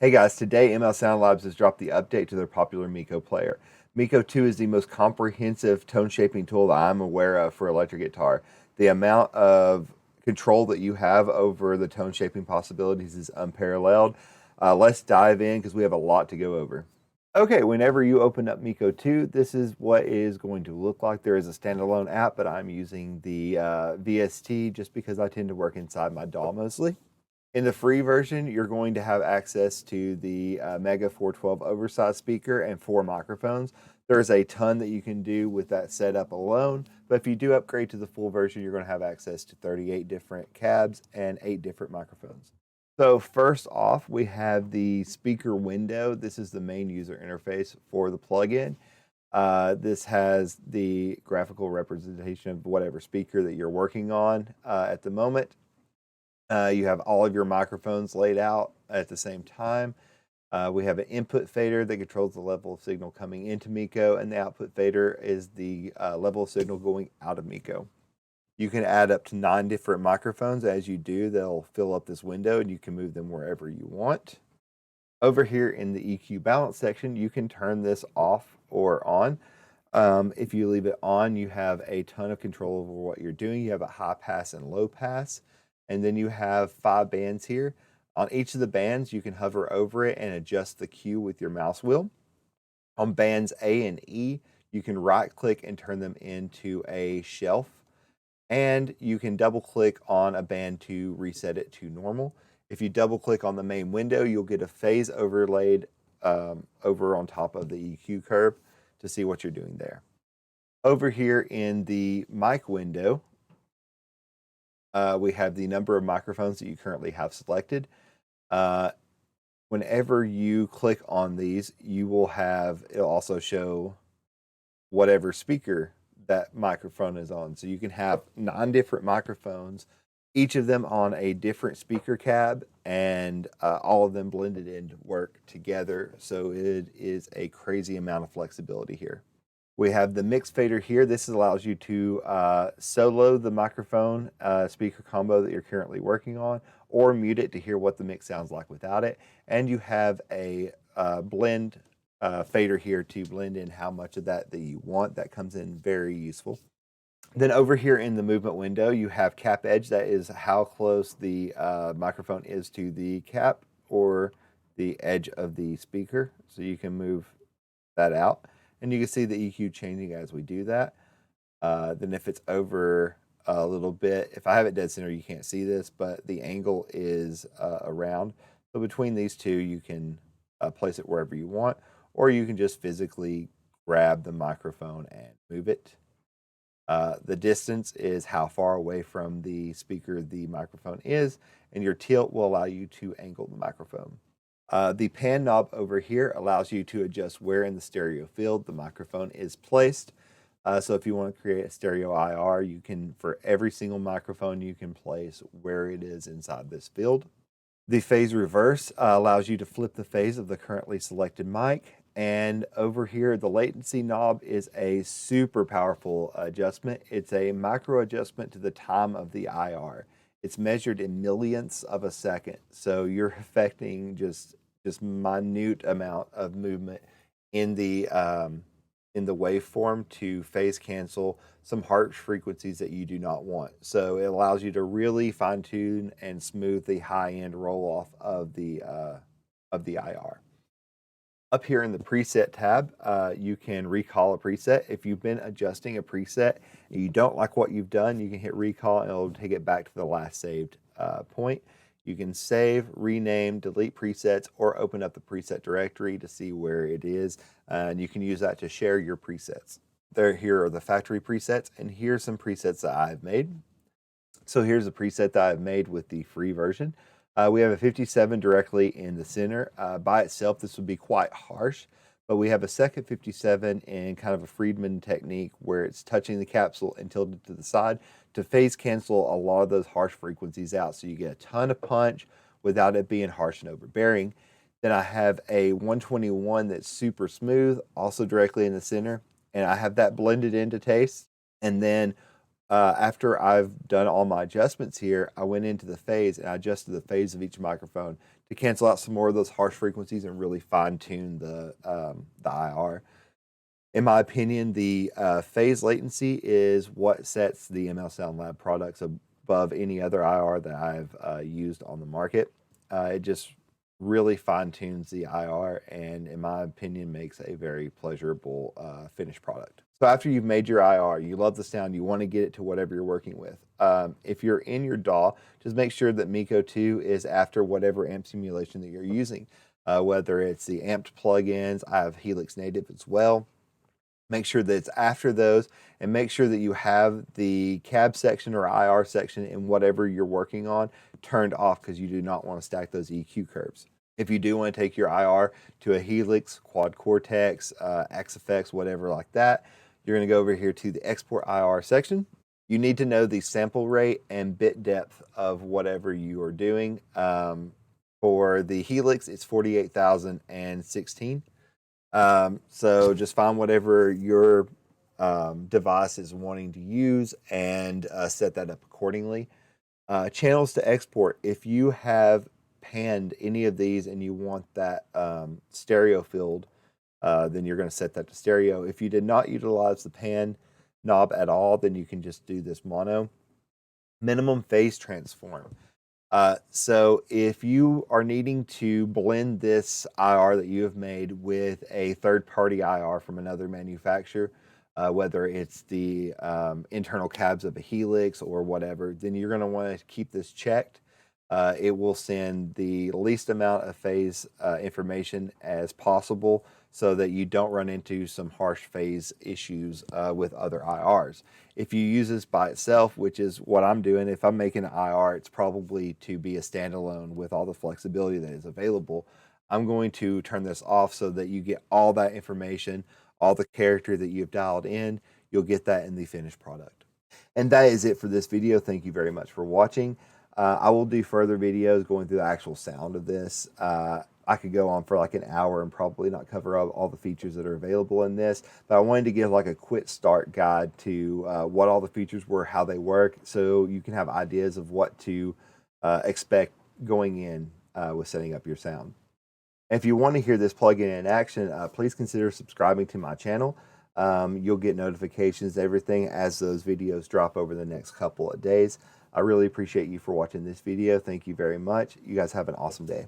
Hey guys, today ML Soundlabs has dropped the update to their popular Mikko player. Mikko 2 is the most comprehensive tone shaping tool that I'm aware of for electric guitar. The amount of control that you have over the tone shaping possibilities is unparalleled. Let's dive in because we have a lot to go over. Okay, whenever you open up Mikko 2, this is what it is going to look like. There is a standalone app, but I'm using the VST just because I tend to work inside my DAW mostly. In the free version, you're going to have access to the Mega 412 oversized speaker and 4 microphones. There's a ton that you can do with that setup alone, but if you do upgrade to the full version, you're going to have access to 38 different cabs and 8 different microphones. So first off, we have the speaker window. This is the main user interface for the plugin. This has the graphical representation of whatever speaker that you're working on at the moment. You have all of your microphones laid out at the same time. We have an input fader that controls the level of signal coming into Mikko, and the output fader is the level of signal going out of Mikko. You can add up to 9 different microphones. As you do, they'll fill up this window, and you can move them wherever you want. Over here in the EQ balance section, you can turn this off or on. If you leave it on, you have a ton of control over what you're doing. You have a high pass and low pass. And then you have 5 bands here. On each of the bands, you can hover over it and adjust the cue with your mouse wheel. On bands A and E, you can right click and turn them into a shelf. And you can double click on a band to reset it to normal. If you double click on the main window, you'll get a phase overlaid over on top of the EQ curve to see what you're doing there. Over here in the mic window, we have the number of microphones that you currently have selected. Whenever you click on these, it'll also show whatever speaker that microphone is on. So you can have 9 different microphones, each of them on a different speaker cab, and all of them blended in to work together. So it is a crazy amount of flexibility here. We have the mix fader here. This allows you to solo the microphone speaker combo that you're currently working on, or mute it to hear what the mix sounds like without it. And you have a blend fader here to blend in how much of that you want. That comes in very useful. Then over here in the movement window, you have cap edge. That is how close the microphone is to the cap or the edge of the speaker. So you can move that out. And you can see the EQ changing as we do that. Then if it's over a little bit, if I have it dead center, you can't see this, but the angle is around. So between these two, you can place it wherever you want, or you can just physically grab the microphone and move it. The distance is how far away from the speaker the microphone is, and your tilt will allow you to angle the microphone. The pan knob over here allows you to adjust where in the stereo field the microphone is placed. So if you want to create a stereo IR, you can, for every single microphone, you can place where it is inside this field. The phase reverse allows you to flip the phase of the currently selected mic. And over here, the latency knob is a super powerful adjustment. It's a micro adjustment to the time of the IR. It's measured in millionths of a second. So you're affecting just minute amount of movement in the waveform to phase cancel some harsh frequencies that you do not want. So it allows you to really fine tune and smooth the high end roll off of the IR. Up here in the preset tab, you can recall a preset. If you've been adjusting a preset and you don't like what you've done, you can hit recall and it'll take it back to the last saved point. You can save, rename, delete presets, or open up the preset directory to see where it is. And you can use that to share your presets. Here are the factory presets, and here's some presets that I've made. So here's a preset that I've made with the free version. We have a 57 directly in the center. By itself, this would be quite harsh, but we have a second 57 in kind of a Friedman technique where it's touching the capsule and tilted to the side to phase cancel a lot of those harsh frequencies out. So you get a ton of punch without it being harsh and overbearing. Then I have a 121 that's super smooth, also directly in the center, and I have that blended into taste. And then after I've done all my adjustments here, I went into the phase and I adjusted the phase of each microphone to cancel out some more of those harsh frequencies and really fine tune the IR. In my opinion, the phase latency is what sets the ML Soundlab products above any other IR that I've used on the market. It just really fine tunes the IR and, in my opinion, makes a very pleasurable finished product. So after you've made your IR, you love the sound, you want to get it to whatever you're working with. If you're in your DAW, just make sure that Mikko 2 is after whatever amp simulation that you're using, whether it's the amped plugins. I have Helix Native as well. Make sure that it's after those, and make sure that you have the cab section or IR section in whatever you're working on turned off, because you do not want to stack those EQ curves. If you do want to take your IR to a Helix, Quad Cortex, XFX, whatever like that, you're going to go over here to the export IR section. You need to know the sample rate and bit depth of whatever you are doing. For the Helix, it's 48,016. So just find whatever your device is wanting to use and set that up accordingly. Channels to export. If you have panned any of these and you want that stereo field, then you're going to set that to stereo. If you did not utilize the pan knob at all, then you can just do this mono. Minimum phase transform. So if you are needing to blend this IR that you have made with a third-party IR from another manufacturer, whether it's the internal cabs of a Helix or whatever, then you're going to want to keep this checked. It will send the least amount of phase information as possible, so that you don't run into some harsh phase issues with other IRs. If you use this by itself, which is what I'm doing, if I'm making an IR, it's probably to be a standalone with all the flexibility that is available. I'm going to turn this off so that you get all that information, all the character that you've dialed in. You'll get that in the finished product. And that is it for this video. Thank you very much for watching. I will do further videos going through the actual sound of this. I could go on for like an hour and probably not cover all the features that are available in this, but I wanted to give like a quick start guide to what all the features were, how they work, so you can have ideas of what to expect going in with setting up your sound. If you want to hear this plugin in action, please consider subscribing to my channel. You'll get notifications, everything, as those videos drop over the next couple of days. I really appreciate you for watching this video. Thank you very much. You guys have an awesome day.